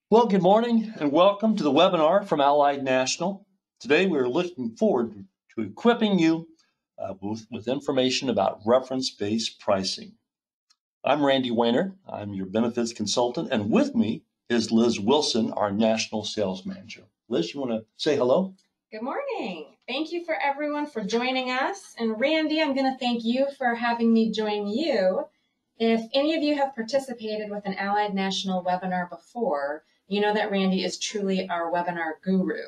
Well, good morning and welcome to the webinar from Allied National. Today we're looking forward to equipping you with information about reference-based pricing. I'm Randy Weiner. I'm your benefits consultant, and with me is Liz Wilson, our National Sales Manager. Liz, you want to say hello? Good morning. Thank you for everyone for joining us. And Randy, I'm going to thank you for having me join you. If any of you have participated with an Allied National webinar before, you know that Randy is truly our webinar guru.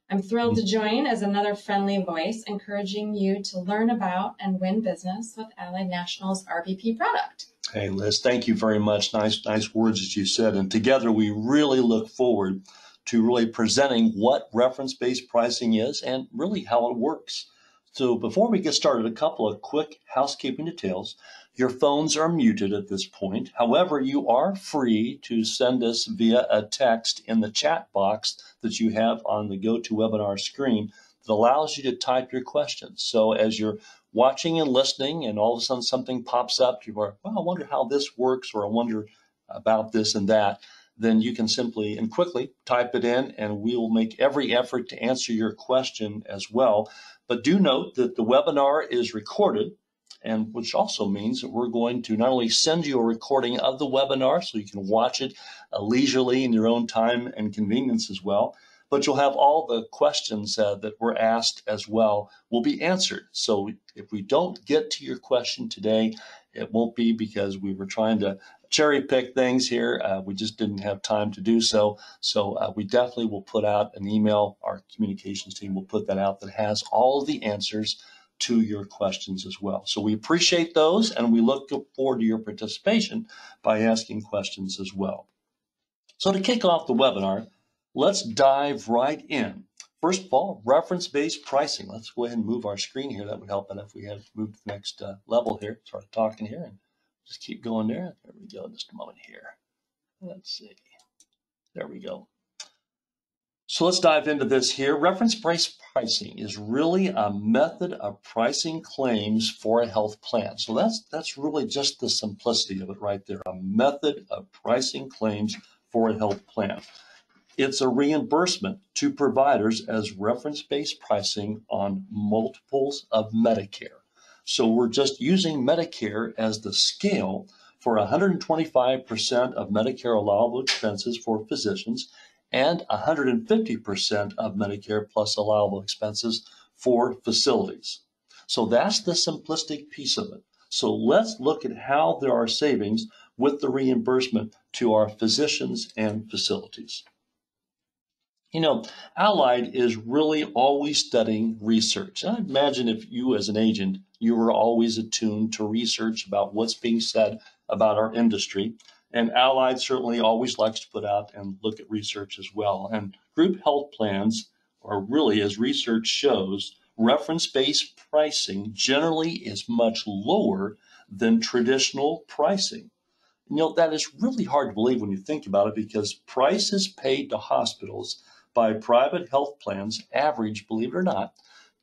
I'm thrilled to join as another friendly voice, encouraging you to learn about and win business with Allied National's RBP product. Hey, Liz, thank you very much. Nice words that you said. And together we really look forward to really presenting what reference-based pricing is and really how it works. So before we get started, a couple of quick housekeeping details. Your phones are muted at this point. However, you are free to send us via a text in the chat box that you have on the GoToWebinar screen that allows you to type your questions. So as you're watching and listening and all of a sudden something pops up, you are, well, I wonder how this works, or I wonder about this and that, then you can simply and quickly type it in and we will make every effort to answer your question as well. But do note that the webinar is recorded, and which also means that we're going to not only send you a recording of the webinar so you can watch it leisurely in your own time and convenience as well, but you'll have all the questions that were asked as well will be answered. So if we don't get to your question today, it won't be because we were trying to cherry pick things here. We just didn't have time to do so. So we definitely will put out an email. Our communications team will put that out that has all of the answers to your questions as well. So we appreciate those, and we look forward to your participation by asking questions as well. So to kick off the webinar, let's dive right in. First of all, reference-based pricing. Let's go ahead and move our screen here. That would help enough if we had moved to the next level here. Start talking here and just keep going there. There we go. Just a moment here. Let's see. There we go. So let's dive into this here. Reference-based pricing is really a method of pricing claims for a health plan. So that's really just the simplicity of it right there. A method of pricing claims for a health plan. It's a reimbursement to providers as reference-based pricing on multiples of Medicare. So we're just using Medicare as the scale for 125% of Medicare allowable expenses for physicians and 150% of Medicare plus allowable expenses for facilities. So that's the simplistic piece of it. So let's look at how there are savings with the reimbursement to our physicians and facilities. You know, Allied is really always studying research. I imagine if you as an agent, you were always attuned to research about what's being said about our industry. And Allied certainly always likes to put out and look at research as well. And group health plans are really, as research shows, reference-based pricing generally is much lower than traditional pricing. You know, that is really hard to believe when you think about it, because prices paid to hospitals by private health plans average, believe it or not,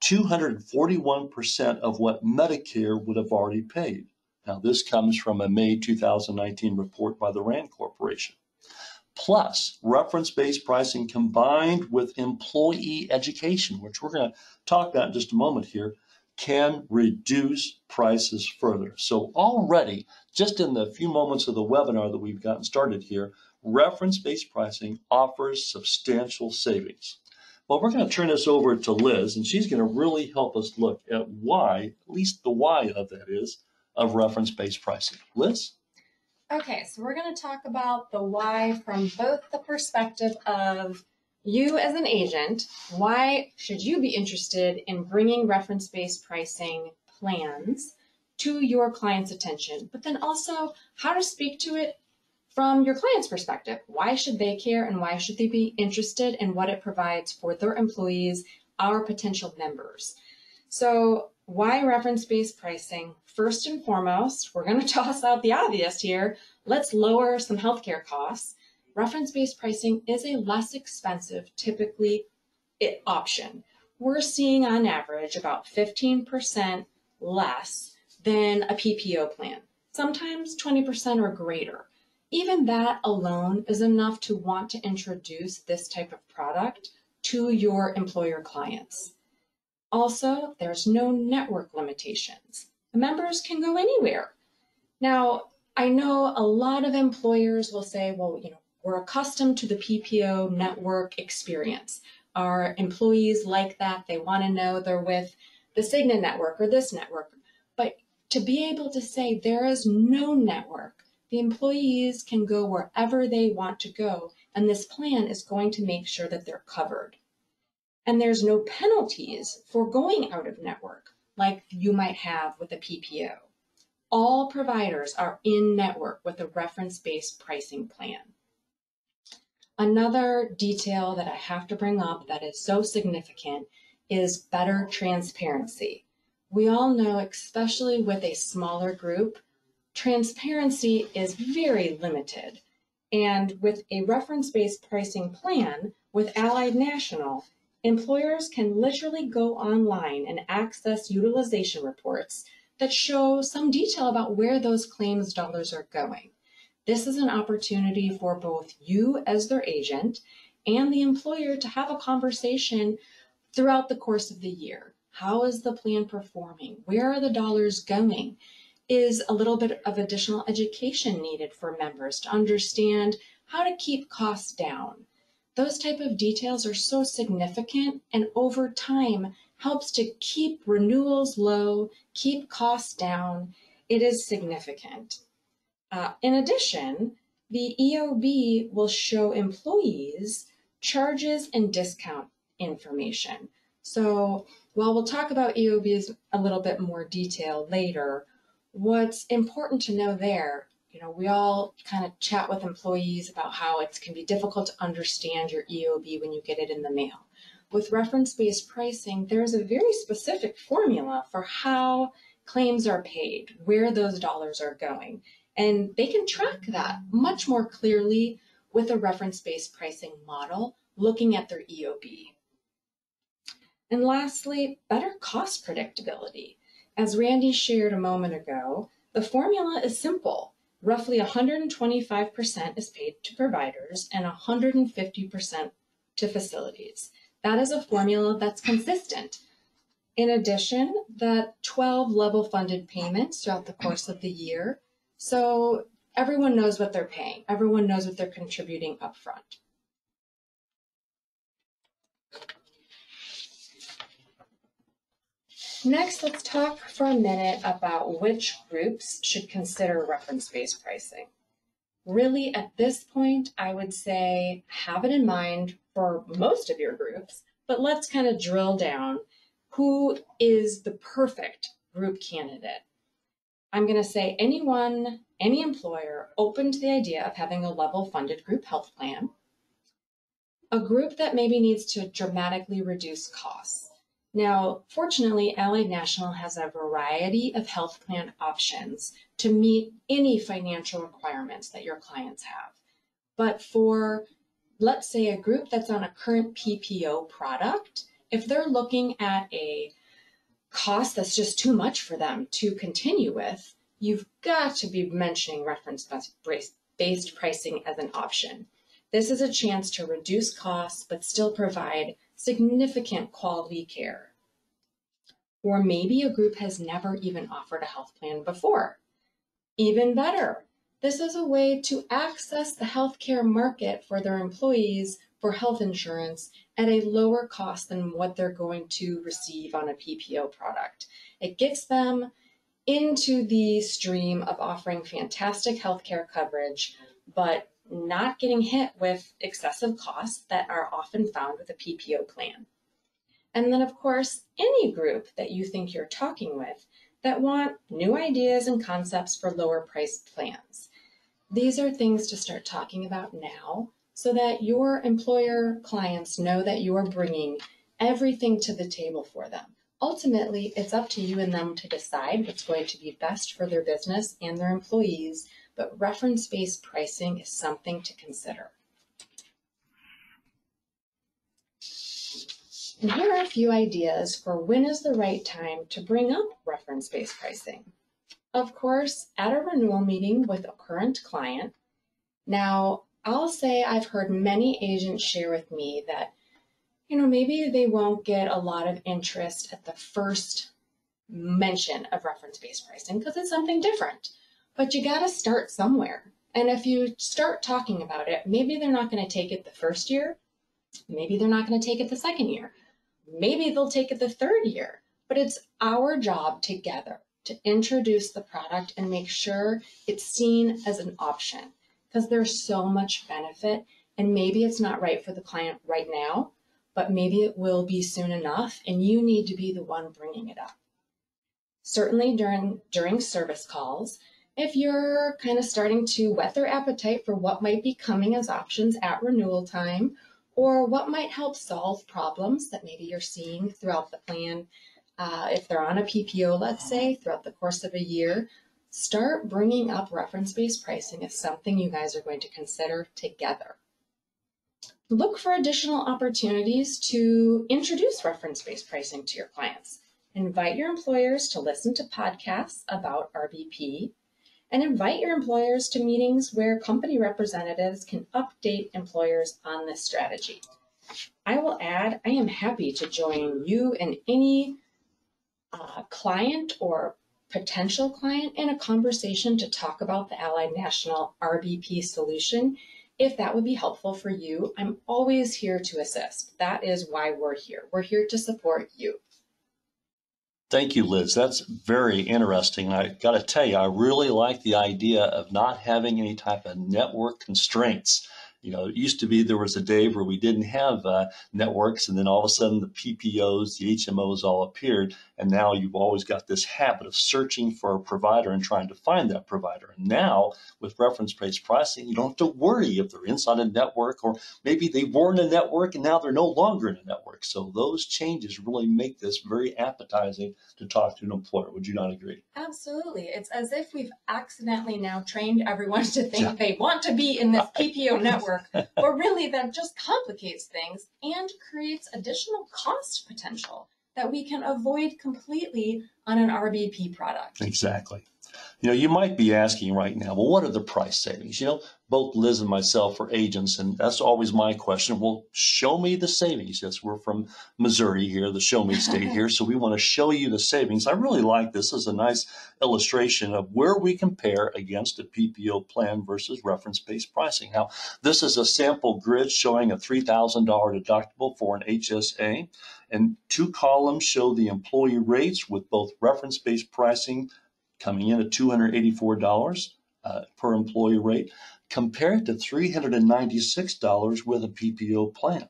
241% of what Medicare would have already paid. Now, this comes from a May 2019 report by the RAND Corporation. Plus, reference-based pricing combined with employee education, which we're going to talk about in just a moment here, can reduce prices further. So already, just in the few moments of the webinar that we've gotten started here, reference-based pricing offers substantial savings. Well, we're going to turn this over to Liz, and she's going to really help us look at why, at least the why of that is, of reference-based pricing. Liz? Okay, so we're going to talk about the why from both the perspective of you as an agent. Why should you be interested in bringing reference-based pricing plans to your client's attention, but then also how to speak to it from your client's perspective. Why should they care, and why should they be interested in what it provides for their employees, our potential members? So why reference-based pricing? First and foremost, we're going to toss out the obvious here. Let's lower some healthcare costs. Reference-based pricing is a less expensive, typically, option. We're seeing on average about 15% less than a PPO plan, sometimes 20% or greater. even that alone is enough to want to introduce this type of product to your employer clients. Also, there's no network limitations. Members can go anywhere. Now, I know a lot of employers will say, well, we're accustomed to the PPO network experience. Our employees like that. They want to know they're with the Cigna network or this network. But to be able to say there is no network, the employees can go wherever they want to go, and this plan is going to make sure that they're covered. And there's no penalties for going out of network like you might have with a PPO. All providers are in network with a reference-based pricing plan. Another detail that I have to bring up that is so significant is better transparency. We all know, especially with a smaller group, transparency is very limited. And with a reference-based pricing plan with Allied National, employers can literally go online and access utilization reports that show some detail about where those claims dollars are going. This is an opportunity for both you as their agent and the employer to have a conversation throughout the course of the year. How is the plan performing? Where are the dollars going? Is a little bit of additional education needed for members to understand how to keep costs down? Those type of details are so significant, and over time helps to keep renewals low, keep costs down. It is significant. In addition, the EOB will show employees charges and discount information. So while we'll talk about EOBs a little bit more detail later, what's important to know there, we all kind of chat with employees about how it can be difficult to understand your EOB when you get it in the mail. With reference-based pricing, there's a very specific formula for how claims are paid, where those dollars are going. And they can track that much more clearly with a reference-based pricing model, looking at their EOB. And lastly, better cost predictability. As Randy shared a moment ago, the formula is simple. Roughly 125% is paid to providers and 150% to facilities. That is a formula that's consistent. In addition, that 12 level funded payments throughout the course of the year, so everyone knows what they're paying. Everyone knows what they're contributing upfront. Next, let's talk for a minute about which groups should consider reference-based pricing. Really, at this point, I would say have it in mind for most of your groups, but let's kind of drill down. Who is the perfect group candidate? I'm going to say anyone, any employer open to the idea of having a level funded group health plan, a group that maybe needs to dramatically reduce costs. Now, fortunately, Allied National has a variety of health plan options to meet any financial requirements that your clients have. But for, let's say, a group that's on a current PPO product, if they're looking at a cost that's just too much for them to continue with, you've got to be mentioning reference-based pricing as an option. This is a chance to reduce costs but still provide significant quality care. Or maybe a group has never even offered a health plan before. Even better, this is a way to access the healthcare market for their employees for health insurance at a lower cost than what they're going to receive on a PPO product. It gets them into the stream of offering fantastic healthcare coverage, but not getting hit with excessive costs that are often found with a PPO plan. And then, of course, any group that you think you're talking with that want new ideas and concepts for lower priced plans. These are things to start talking about now so that your employer clients know that you are bringing everything to the table for them. Ultimately, it's up to you and them to decide what's going to be best for their business and their employees, but reference-based pricing is something to consider. And here are a few ideas for when is the right time to bring up reference-based pricing. Of course, at a renewal meeting with a current client, Now, I'll say I've heard many agents share with me that, maybe they won't get a lot of interest at the first mention of reference-based pricing because it's something different. But you got to start somewhere. And if you start talking about it, maybe they're not going to take it the first year. Maybe they're not going to take it the second year. Maybe they'll take it the third year. But it's our job together to introduce the product and make sure it's seen as an option, because there's so much benefit, and maybe it's not right for the client right now, but maybe it will be soon enough, and you need to be the one bringing it up. Certainly during service calls, if you're kind of starting to whet their appetite for what might be coming as options at renewal time, or what might help solve problems that maybe you're seeing throughout the plan, if they're on a PPO, let's say, throughout the course of a year, start bringing up reference-based pricing as something you guys are going to consider together. Look for additional opportunities to introduce reference-based pricing to your clients. Invite your employers to listen to podcasts about RBP, and invite your employers to meetings where company representatives can update employers on this strategy. I will add, I am happy to join you and any client or potential client in a conversation to talk about the Allied National RBP solution. If that would be helpful for you, I'm always here to assist. That is why we're here. We're here to support you. Thank you, Liz. That's very interesting. I got to tell you, I really like the idea of not having any type of network constraints. It used to be there was a day where we didn't have networks, and then all of a sudden the PPOs, the HMOs all appeared, and now you've always got this habit of searching for a provider and trying to find that provider. And now with reference-based pricing, you don't have to worry if they're inside a network, or maybe they were in a network and now they're no longer in a network. So those changes really make this very appetizing to talk to an employer. Would you not agree? Absolutely. It's as if we've accidentally now trained everyone to think they want to be in this PPO network, but really that just complicates things and creates additional cost potential that we can avoid completely on an RBP product. Exactly. You might be asking right now, well, what are the price savings? Both Liz and myself are agents, and that's always my question. Well, show me the savings. Yes, we're from Missouri here, the show me state here, so we want to show you the savings. I really like this as a nice illustration of where we compare against a PPO plan versus reference-based pricing. Now, this is a sample grid showing a $3,000 deductible for an HSA, and 2 columns show the employee rates with both reference-based pricing coming in at $284 per employee rate, compared to $396 with a PPO plan.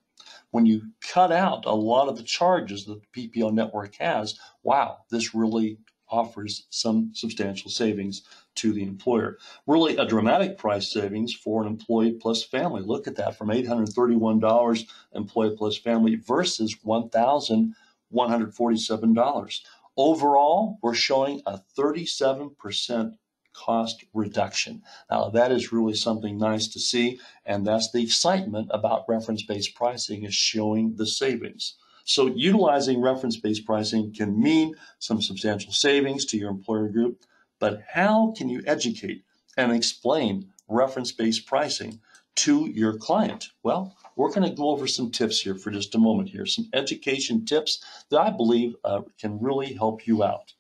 When you cut out a lot of the charges that the PPO network has, wow, this really offers some substantial savings to the employer. Really a dramatic price savings for an employee plus family. Look at that, from $831 employee plus family versus $1,147. Overall, we're showing a 37% cost reduction. Now, that is really something nice to see, and that's the excitement about reference-based pricing, is showing the savings. So utilizing reference-based pricing can mean some substantial savings to your employer group, but how can you educate and explain reference-based pricing to your client? Well, we're going to go over some tips here for just a moment here, some education tips that I believe can really help you out.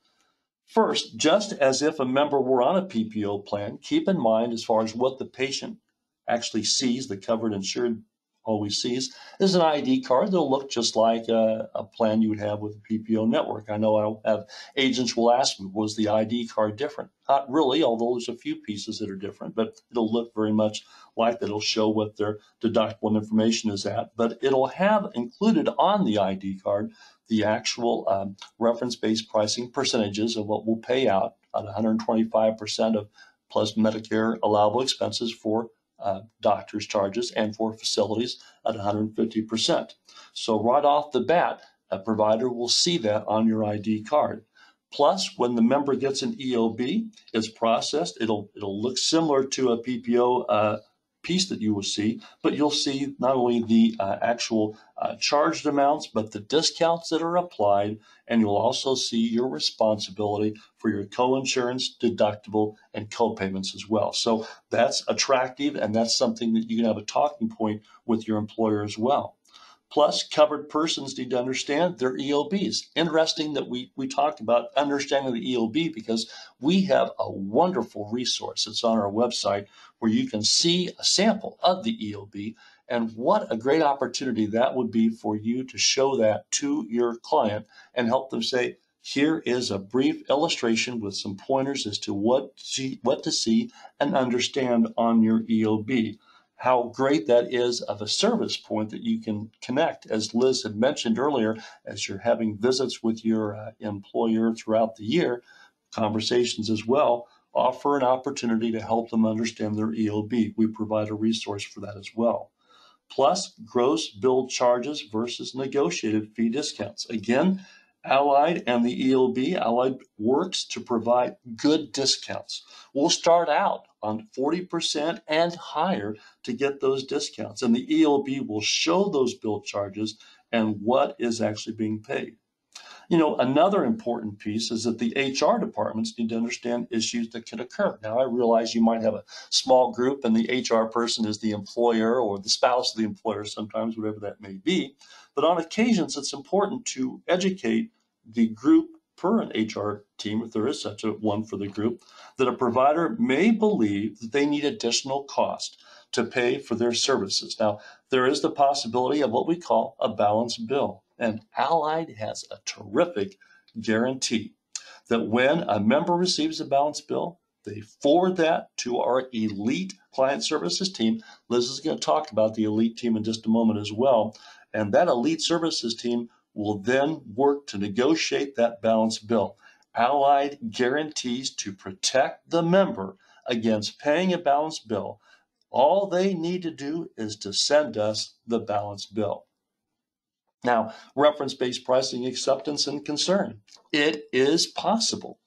First, just as if a member were on a PPO plan, keep in mind, as far as what the patient actually sees, the covered insured always sees, is an ID card that'll look just like a plan you would have with a PPO network. I know I'll have agents will ask me, was the ID card different? Not really, although there's a few pieces that are different, but it'll look very much like that. It'll show what their deductible information is at, but it'll have included on the ID card the actual reference-based pricing percentages of what will pay out at 125% of plus Medicare allowable expenses for doctor's charges, and for facilities at 150%. So right off the bat, a provider will see that on your ID card. Plus, when the member gets an EOB, it's processed. It'll look similar to a PPO piece that you will see, but you'll see not only the actual charged amounts, but the discounts that are applied, and you'll also see your responsibility for your co-insurance, deductible, and co-payments as well. So that's attractive, and that's something that you can have a talking point with your employer as well. Plus, covered persons need to understand their EOBs. Interesting that we talked about understanding the EOB, because we have a wonderful resource that's on our website where you can see a sample of the EOB, and what a great opportunity that would be for you to show that to your client and help them say, here is a brief illustration with some pointers as to what to see and understand on your EOB. How great that is of a service point that you can connect, as Liz had mentioned earlier, as you're having visits with your employer throughout the year, conversations as well, offer an opportunity to help them understand their EOB. We provide a resource for that as well. Plus, gross billed charges versus negotiated fee discounts. Again, Allied and the EOB, Allied works to provide good discounts. We'll start out on 40% and higher to get those discounts, and the EOB will show those billed charges and what is actually being paid. Another important piece is that the HR departments need to understand issues that can occur. Now, I realize you might have a small group and the HR person is the employer or the spouse of the employer sometimes, whatever that may be. But on occasions, it's important to educate the group per an HR team, if there is such a one for the group, that a provider may believe that they need additional cost to pay for their services. Now, there is the possibility of what we call a balance bill. And Allied has a terrific guarantee that when a member receives a balance bill, they forward that to our elite client services team. Liz is going to talk about the elite team in just a moment as well. And that elite services team will then work to negotiate that balance bill. Allied guarantees to protect the member against paying a balance bill. All they need to do is to send us the balance bill. Now, reference-based pricing acceptance and concern. It is possible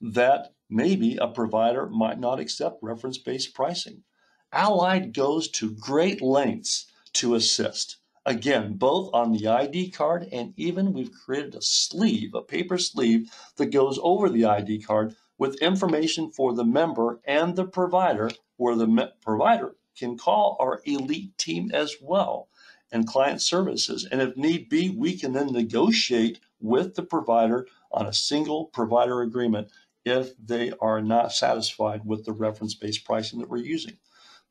that maybe a provider might not accept reference-based pricing. Allied goes to great lengths to assist. Again, both on the ID card, and even we've created a sleeve, a paper sleeve that goes over the ID card with information for the member and the provider, where the provider can call our elite team as well and client services. And if need be, we can then negotiate with the provider on a single provider agreement if they are not satisfied with the reference-based pricing that we're using.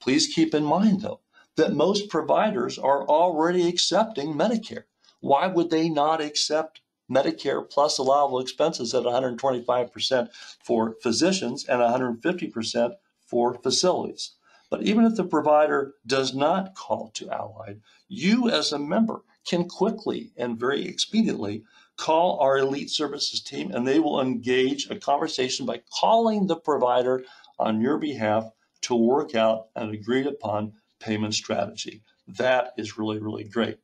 Please keep in mind, though, that most providers are already accepting Medicare. Why would they not accept Medicare plus allowable expenses at 125% for physicians and 150% for facilities? But even if the provider does not call to Allied, you as a member can quickly and very expediently call our elite services team, and they will engage a conversation by calling the provider on your behalf to work out an agreed upon payment strategy. That is really, really great.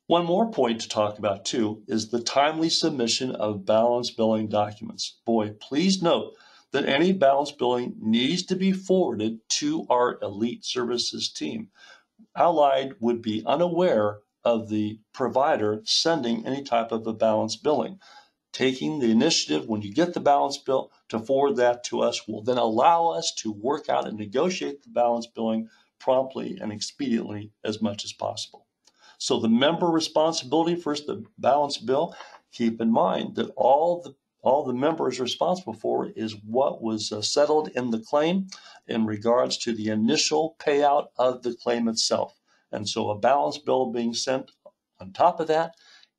One more point to talk about too is the timely submission of balance billing documents. Boy, please note that any balance billing needs to be forwarded to our elite services team. Allied would be unaware of the provider sending any type of a balance billing. Taking the initiative when you get the balance bill to forward that to us will then allow us to work out and negotiate the balance billing promptly and expediently as much as possible. So the member responsibility for the balance bill, keep in mind that all the member is responsible for is what was settled in the claim in regards to the initial payout of the claim itself. And so a balance bill being sent on top of that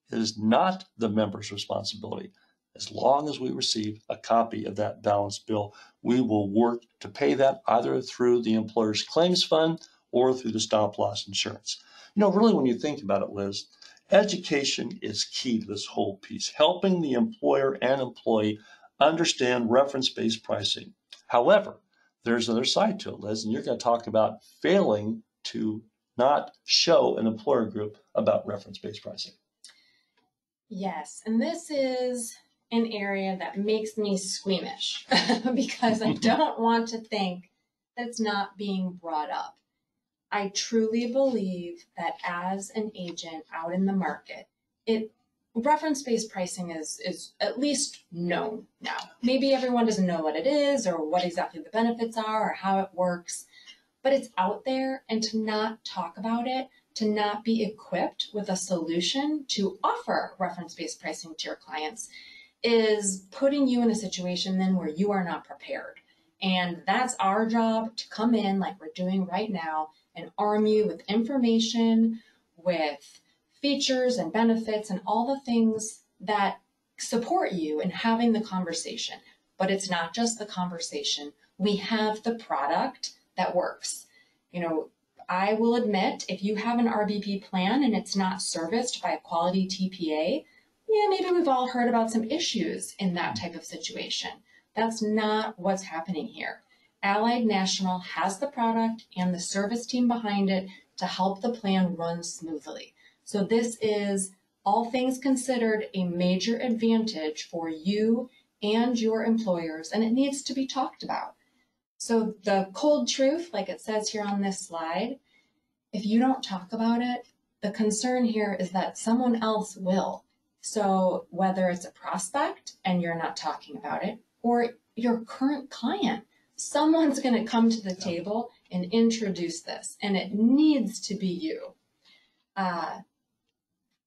is not the member's responsibility. As long as we receive a copy of that balance bill, we will work to pay that either through the employer's claims fund or through the stop loss insurance. Really, when you think about it, Liz, education is key to this whole piece, helping the employer and employee understand reference-based pricing. However, there's another side to it, Liz, and you're going to talk about failing to not show an employer group about reference-based pricing. Yes, and this is an area that makes me squeamish because I don't want to think that it's not being brought up. I truly believe that as an agent out in the market, reference-based pricing is at least known now. Maybe everyone doesn't know what it is or what exactly the benefits are or how it works, but it's out there, and to not talk about it, to not be equipped with a solution to offer reference-based pricing to your clients is putting you in a situation then where you are not prepared. And that's our job, to come in like we're doing right now and arm you with information, with features and benefits and all the things that support you in having the conversation. But it's not just the conversation. We have the product that works. I will admit, if you have an RBP plan and it's not serviced by a quality TPA, yeah, maybe we've all heard about some issues in that type of situation. That's not what's happening here. Allied National has the product and the service team behind it to help the plan run smoothly. So this is, all things considered, a major advantage for you and your employers, and it needs to be talked about. So the cold truth, like it says here on this slide, if you don't talk about it, the concern here is that someone else will. So whether it's a prospect and you're not talking about it, or your current client, someone's going to come to the table and introduce this, and it needs to be you.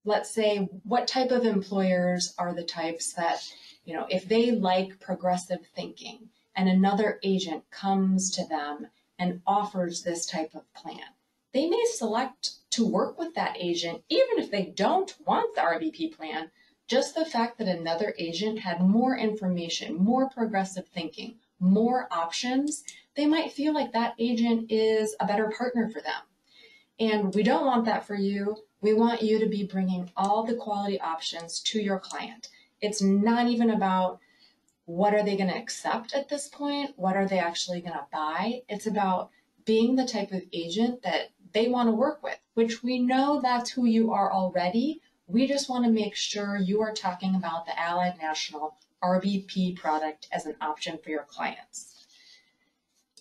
Let's say, what type of employers are the types that, if they like progressive thinking and another agent comes to them and offers this type of plan, they may select to work with that agent, even if they don't want the RBP plan. Just the fact that another agent had more information, more progressive thinking, more options, they might feel like that agent is a better partner for them. And we don't want that for you. We want you to be bringing all the quality options to your client. It's not even about what are they going to accept at this point, what are they actually going to buy. It's about being the type of agent that they want to work with, which we know that's who you are already. We just want to make sure you are talking about the Allied National RBP product as an option for your clients.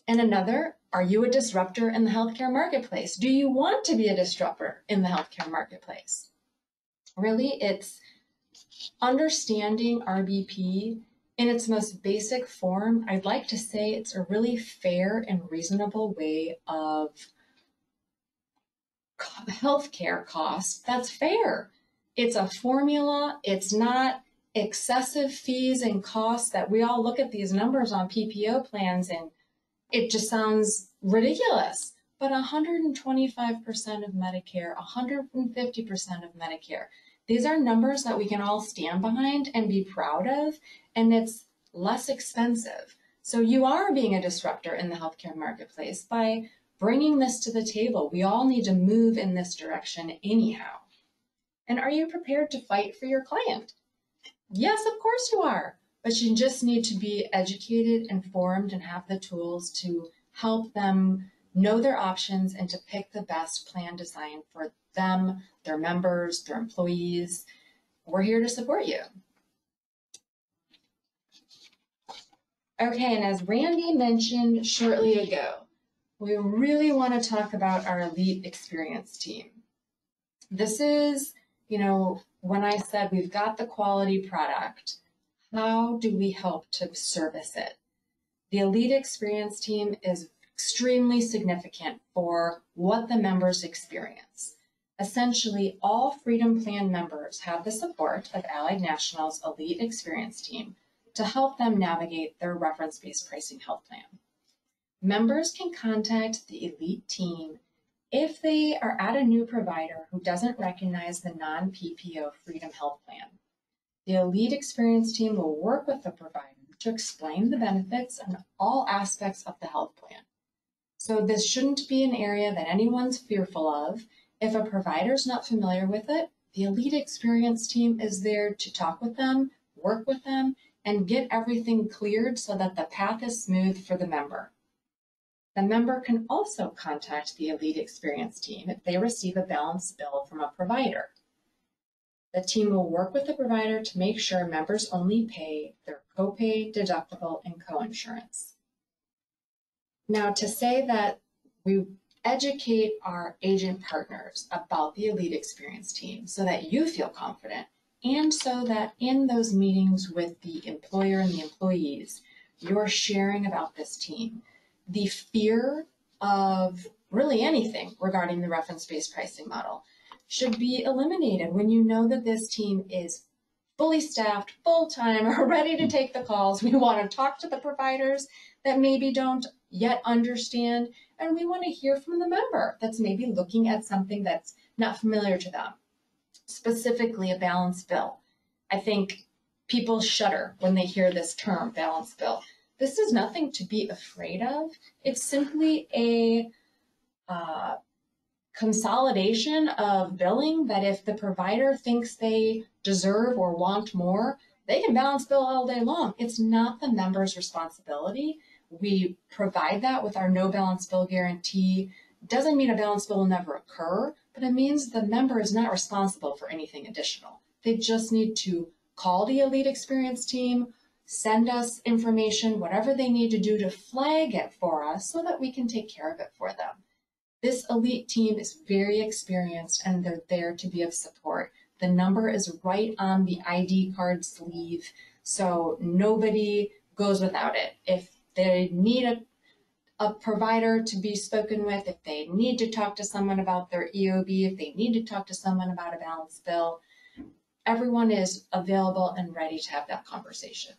And another, are you a disruptor in the healthcare marketplace? Do you want to be a disruptor in the healthcare marketplace? Really, it's understanding RBP in its most basic form. I'd like to say it's a really fair and reasonable way of healthcare costs that's fair. It's a formula. It's not excessive fees and costs that we all look at these numbers on PPO plans and it just sounds ridiculous. But 125% of Medicare, 150% of Medicare, these are numbers that we can all stand behind and be proud of, and it's less expensive. So you are being a disruptor in the healthcare marketplace by bringing this to the table. We all need to move in this direction anyhow. And are you prepared to fight for your client? Yes, of course you are. But you just need to be educated, informed, and have the tools to help them know their options and to pick the best plan design for them, their members, their employees. We're here to support you. Okay, and as Randy mentioned shortly ago, we really want to talk about our elite experience team. This is, when I said we've got the quality product, how do we help to service it? The elite experience team is extremely significant for what the members experience. Essentially, all Freedom Plan members have the support of Allied National's elite experience team to help them navigate their reference-based pricing health plan. Members can contact the elite team if they are at a new provider who doesn't recognize the non-PPO Freedom Health Plan. The elite experience team will work with the provider to explain the benefits and all aspects of the health plan. So this shouldn't be an area that anyone's fearful of. If a provider is not familiar with it, the elite experience team is there to talk with them, work with them, and get everything cleared so that the path is smooth for the member. The member can also contact the elite experience team if they receive a balanced bill from a provider. The team will work with the provider to make sure members only pay their copay, deductible, and coinsurance. Now, to say that educate our agent partners about the Elite Experience team so that you feel confident, and so that in those meetings with the employer and the employees, you're sharing about this team. The fear of really anything regarding the reference-based pricing model should be eliminated when you know that this team is fully staffed, full-time, or ready to take the calls. We want to talk to the providers that maybe don't yet understand, and we want to hear from the member that's maybe looking at something that's not familiar to them, specifically a balance bill. I think people shudder when they hear this term, balance bill. This is nothing to be afraid of. It's simply a consolidation of billing that if the provider thinks they deserve or want more, they can balance bill all day long. It's not the member's responsibility. We provide that with our no balance bill guarantee. Doesn't mean a balance bill will never occur, but it means the member is not responsible for anything additional. They just need to call the Elite Experience team, send us information, whatever they need to do to flag it for us so that we can take care of it for them. This Elite team is very experienced and they're there to be of support. The number is right on the ID card sleeve, so nobody goes without it. If they need a provider to be spoken with, if they need to talk to someone about their EOB, if they need to talk to someone about a balance bill, everyone is available and ready to have that conversation.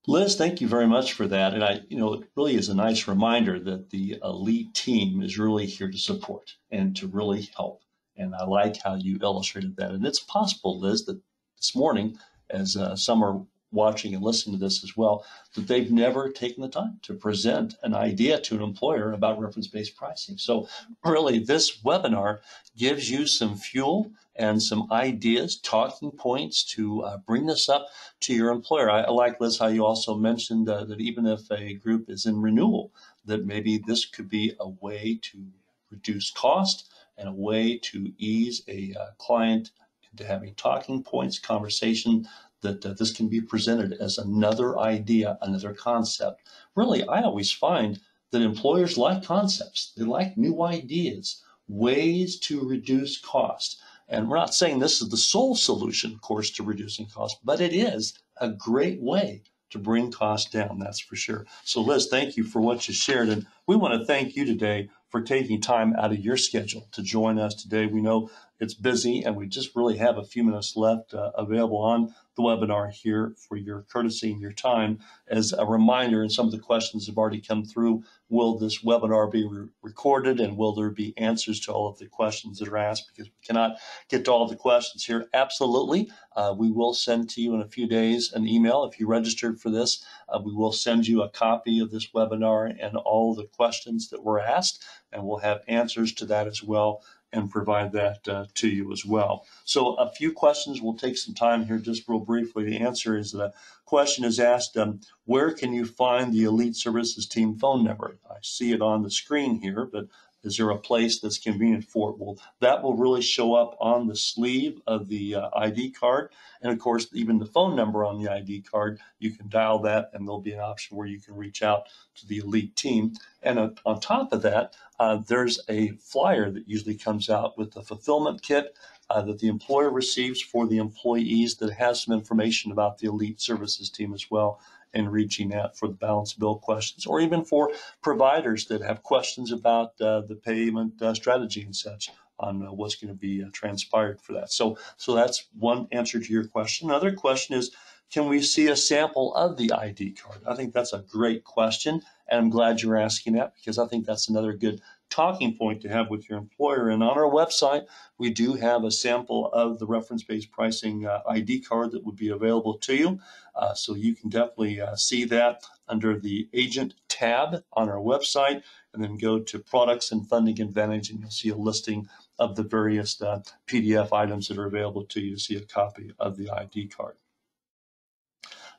Liz, thank you very much for that. And it really is a nice reminder that the Elite team is really here to support and to really help. And I like how you illustrated that. And it's possible, Liz, that this morning, as some are watching and listening to this as well, that they've never taken the time to present an idea to an employer about reference-based pricing. So really, this webinar gives you some fuel and some ideas, talking points to bring this up to your employer. I like, Liz, how you also mentioned that even if a group is in renewal, that maybe this could be a way to reduce cost and a way to ease a client into having talking points, conversation, that this can be presented as another idea, another concept. Really, I always find that employers like concepts. They like new ideas, ways to reduce cost. And we're not saying this is the sole solution, of course, to reducing cost, but it is a great way to bring costs down, that's for sure. So Liz, thank you for what you shared. And we want to thank you today for taking time out of your schedule to join us today. We know it's busy and we just really have a few minutes left available on the webinar here for your courtesy and your time. As a reminder, and some of the questions have already come through, will this webinar be recorded and will there be answers to all of the questions that are asked? Because we cannot get to all of the questions here. Absolutely. We will send to you in a few days an email. If you registered for this, we will send you a copy of this webinar and all the questions that were asked, and we'll have answers to that as well and provide that to you as well. So a few questions. We'll take some time here just real briefly. The answer is the question is asked, where can you find the Elite Services Team phone number? I see it on the screen here, but is there a place that's convenient for it? Well, that will really show up on the sleeve of the ID card. And of course, even the phone number on the ID card, you can dial that and there'll be an option where you can reach out to the Elite team. And on top of that, there's a flyer that usually comes out with the fulfillment kit that the employer receives for the employees that has some information about the Elite Services team as well, and reaching out for the balance bill questions, or even for providers that have questions about the payment strategy and such on what's going to be transpired for that. So that's one answer to your question. Another question is, can we see a sample of the ID card? I think that's a great question, and I'm glad you're asking that because I think that's another good talking point to have with your employer. And on our website, we do have a sample of the reference-based pricing ID card that would be available to you. So you can definitely see that under the Agent tab on our website, and then go to Products and Funding Advantage, and you'll see a listing of the various PDF items that are available to you to see a copy of the ID card.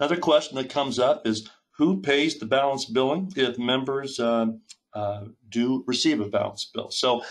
Another question that comes up is, who pays the balance billing if members do receive a balance bill? So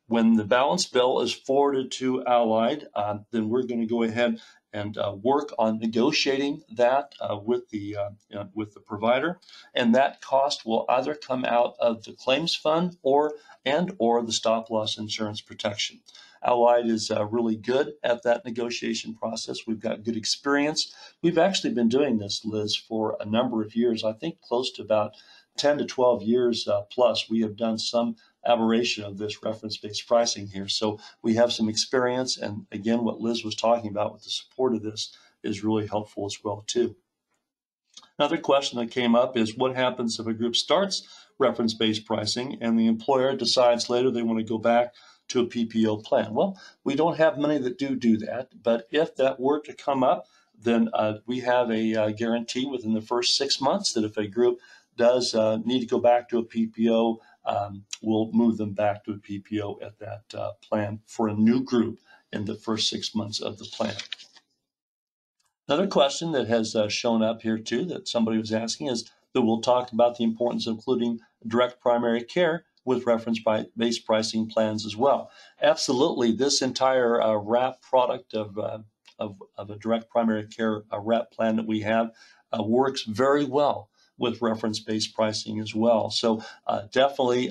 when the balance bill is forwarded to Allied, then we're going to go ahead and work on negotiating that with the provider, and that cost will either come out of the claims fund or the stop loss insurance protection. Allied is really good at that negotiation process. We've got good experience. We've actually been doing this, Liz, for a number of years. I think close to about 10 to 12 years plus. We have done some aberration of this reference-based pricing here. So we have some experience. And again, what Liz was talking about with the support of this is really helpful as well, too. Another question that came up is what happens if a group starts reference-based pricing and the employer decides later they want to go back to a PPO plan? Well, we don't have many that do that, but if that were to come up, then we have a guarantee within the first 6 months that if a group does need to go back to a PPO, we'll move them back to a PPO at that plan for a new group in the first 6 months of the plan. Another question that has shown up here too that somebody was asking is that we'll talk about the importance of including direct primary care with reference-based pricing plans as well. Absolutely, this entire wrap product of a direct primary care wrap plan that we have works very well with reference-based pricing as well. So definitely,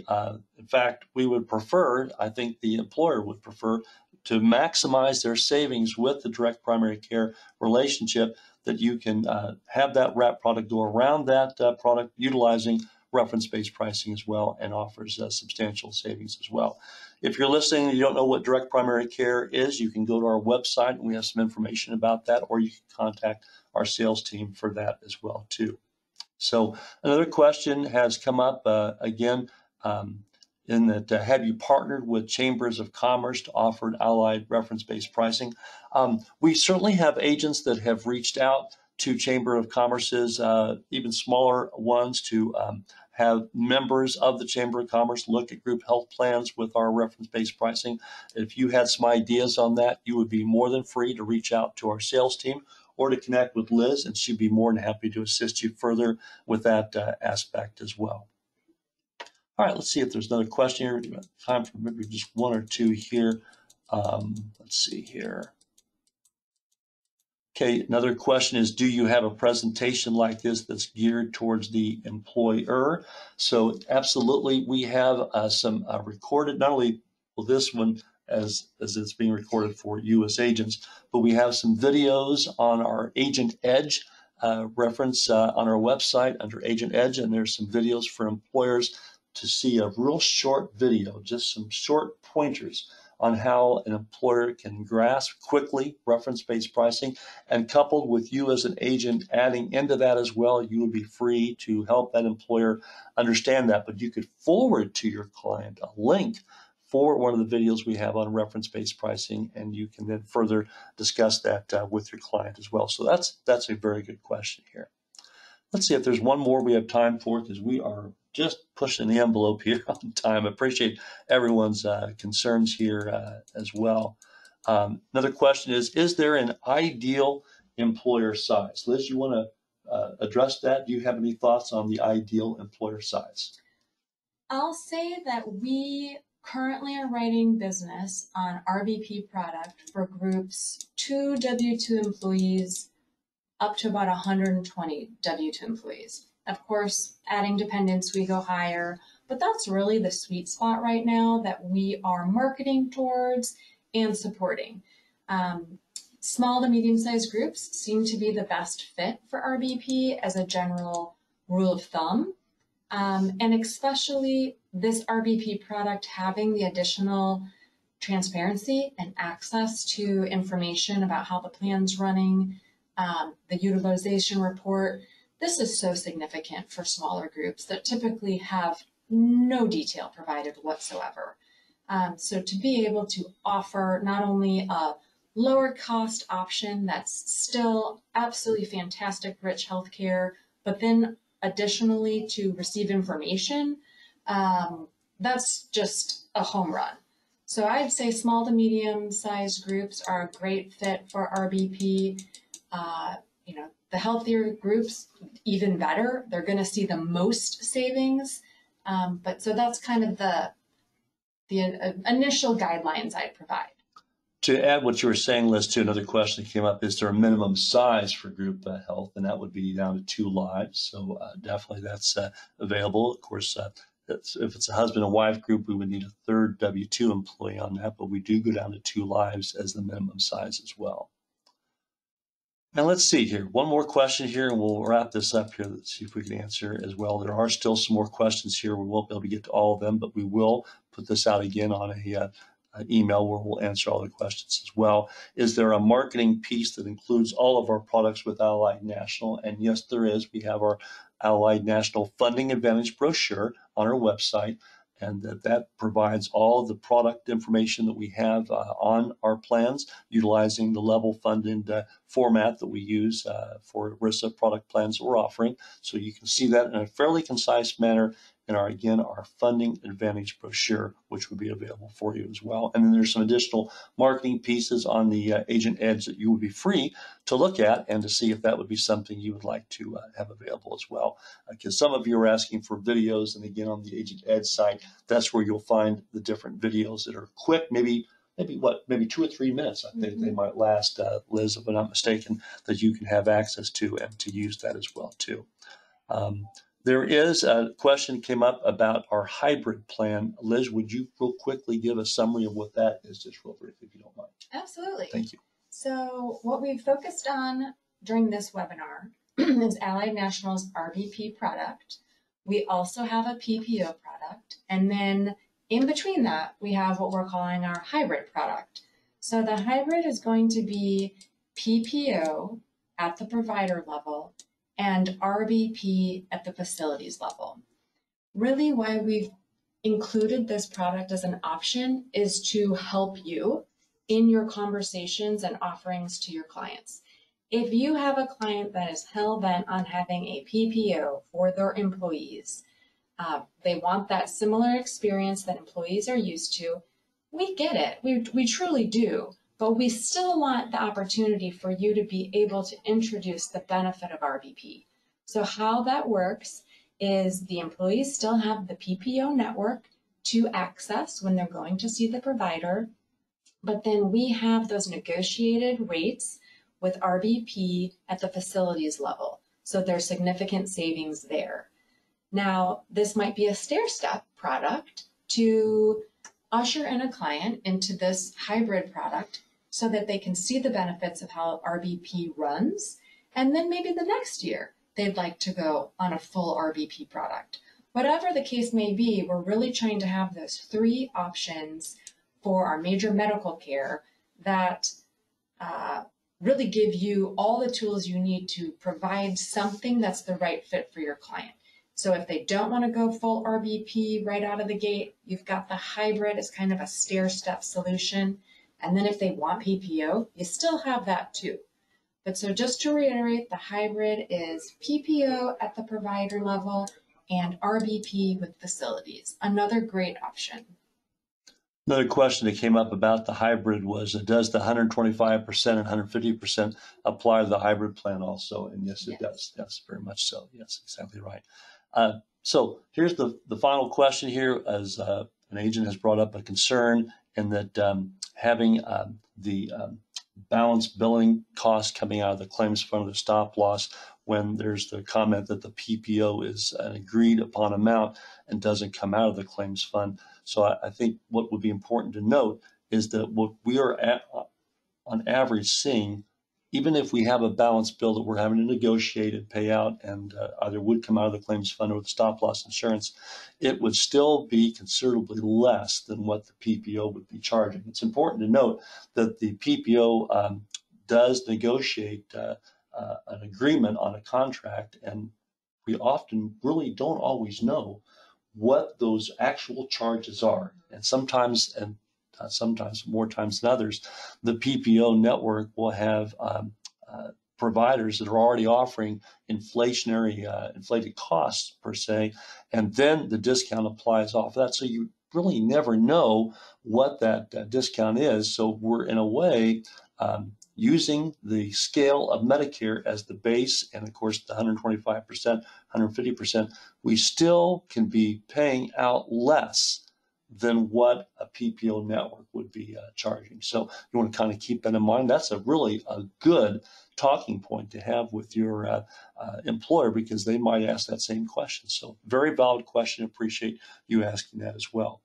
in fact, we would prefer, I think the employer would prefer, to maximize their savings with the direct primary care relationship, that you can have that wrap product go around that product utilizing reference-based pricing as well, and offers substantial savings as well. If you're listening and you don't know what direct primary care is, you can go to our website and we have some information about that, or you can contact our sales team for that as well too. So another question has come up again, in that have you partnered with chambers of commerce to offer allied reference-based pricing? We certainly have agents that have reached out to chamber of commerce's, even smaller ones, to have members of the chamber of commerce look at group health plans with our reference-based pricing. If you had some ideas on that, you would be more than free to reach out to our sales team or to connect with Liz, and she'd be more than happy to assist you further with that aspect as well. All right, let's see if there's another question here. Time for maybe just one or two here. Let's see here. Okay, another question is, do you have a presentation like this that's geared towards the employer? So absolutely, we have some recorded, not only this one as it's being recorded for you as agents, but we have some videos on our Agent Edge reference on our website under Agent Edge, and there's some videos for employers to see a real short video, just some short pointers on how an employer can grasp quickly reference-based pricing, and coupled with you as an agent adding into that as well, you will be free to help that employer understand that. But you could forward to your client a link for one of the videos we have on reference-based pricing, and you can then further discuss that with your client as well. So that's a very good question here. Let's see if there's one more we have time for, because we are just pushing the envelope here on time. I appreciate everyone's concerns here as well. Another question is there an ideal employer size? Liz, you want to address that? Do you have any thoughts on the ideal employer size? I'll say that we currently are writing business on RBP product for groups 2 W-2 employees up to about 120 W-2 employees. Of course, adding dependents, we go higher, but that's really the sweet spot right now that we are marketing towards and supporting. Small to medium-sized groups seem to be the best fit for RBP as a general rule of thumb. And especially this RBP product having the additional transparency and access to information about how the plan's running, the utilization report. This is so significant for smaller groups that typically have no detail provided whatsoever. So to be able to offer not only a lower cost option that's still absolutely fantastic, rich healthcare, but then additionally to receive information, that's just a home run. So I'd say small to medium sized groups are a great fit for RBP. The healthier groups, even better. They're going to see the most savings. But so that's kind of the initial guidelines I'd provide. To add what you were saying, Liz, to another question that came up, is there a minimum size for group health? And that would be down to 2 lives. So definitely that's available. Of course, if it's a husband and wife group, we would need a third W-2 employee on that, but we do go down to 2 lives as the minimum size as well. Now let's see here. One more question here, and we'll wrap this up here. Let's see if we can answer as well. There are still some more questions here. We won't be able to get to all of them, but we will put this out again on an email where we'll answer all the questions as well. Is there a marketing piece that includes all of our products with Allied National? And yes, there is. We have our Allied National Funding Advantage brochure on our website, and that provides all the product information that we have on our plans, utilizing the level funded format that we use for ERISA product plans that we're offering. So you can see that in a fairly concise manner in our Funding Advantage brochure, which would be available for you as well. And then there's some additional marketing pieces on the Agent Edge that you would be free to look at and to see if that would be something you would like to have available as well. Because some of you are asking for videos, and again, on the Agent Edge site, that's where you'll find the different videos that are quick, maybe 2 or 3 minutes. I think they might last, Liz, if I'm not mistaken, that you can have access to and to use that as well too. There is a question came up about our hybrid plan. Liz, would you real quickly give a summary of what that is, just real brief, if you don't mind? Absolutely. Thank you. So what we've focused on during this webinar is Allied National's RBP product. We also have a PPO product. And then in between that, we have what we're calling our hybrid product. So the hybrid is going to be PPO at the provider level and RBP at the facilities level. Really, why we've included this product as an option is to help you in your conversations and offerings to your clients. If you have a client that is hell-bent on having a PPO for their employees, they want that similar experience that employees are used to, we get it. We truly do. But we still want the opportunity for you to be able to introduce the benefit of RBP. So how that works is the employees still have the PPO network to access when they're going to see the provider, but then we have those negotiated rates with RBP at the facilities level. So there's significant savings there. Now, this might be a stair-step product to usher in a client into this hybrid product so that they can see the benefits of how RBP runs. And then maybe the next year, they'd like to go on a full RBP product. Whatever the case may be, we're really trying to have those 3 options for our major medical care that really give you all the tools you need to provide something that's the right fit for your client. So if they don't want to go full RBP right out of the gate, you've got the hybrid as kind of a stair-step solution. And then if they want PPO, you still have that too. But so just to reiterate, the hybrid is PPO at the provider level and RBP with facilities. Another great option. Another question that came up about the hybrid was, does the 125% and 150% apply to the hybrid plan also? And yes, it does. Yes, very much so. Yes, exactly right. So here's the final question here, as an agent has brought up a concern in that having the balanced billing cost coming out of the claims fund of the stop loss, when there's the comment that the PPO is an agreed upon amount and doesn't come out of the claims fund. So I think what would be important to note is that what we are on average seeing, even if we have a balanced bill that we're having to negotiate and pay out and either would come out of the claims fund or the stop loss insurance, it would still be considerably less than what the PPO would be charging. It's important to note that the PPO does negotiate an agreement on a contract, and we often really don't always know what those actual charges are. And sometimes more times than others, the PPO network will have providers that are already offering inflated costs per se, and then the discount applies off that. So you really never know what that discount is. So we're in a way using the scale of Medicare as the base, and of course the 125%, 150%, we still can be paying out less than what a PPO network would be charging. So you want to kind of keep that in mind. That's a really a good talking point to have with your employer, because they might ask that same question. So very valid question. Appreciate you asking that as well.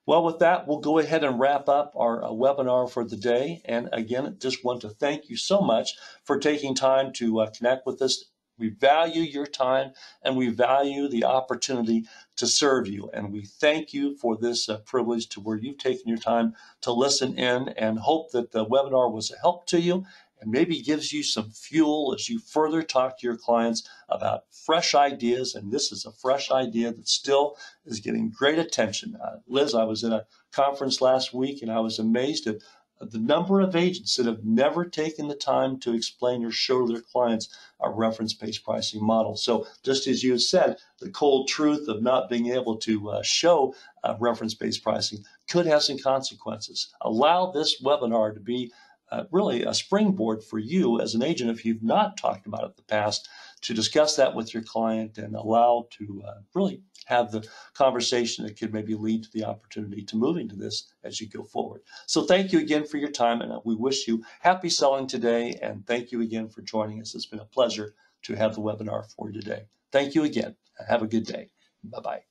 Well, with that, we'll go ahead and wrap up our webinar for the day. And again, just want to thank you so much for taking time to connect with us. We value your time, and we value the opportunity to serve you. And we thank you for this privilege to where you've taken your time to listen in, and hope that the webinar was a help to you and maybe gives you some fuel as you further talk to your clients about fresh ideas. And this is a fresh idea that still is getting great attention. Liz, I was in a conference last week, and I was amazed at the number of agents that have never taken the time to explain or show their clients a reference-based pricing model. So just as you had said, the cold truth of not being able to show reference-based pricing could have some consequences. Allow this webinar to be really a springboard for you as an agent, if you've not talked about it in the past, to discuss that with your client and allow to really have the conversation that could maybe lead to the opportunity to move into this as you go forward. So thank you again for your time, and we wish you happy selling today, and thank you again for joining us. It's been a pleasure to have the webinar for you today. Thank you again. Have a good day. Bye-bye.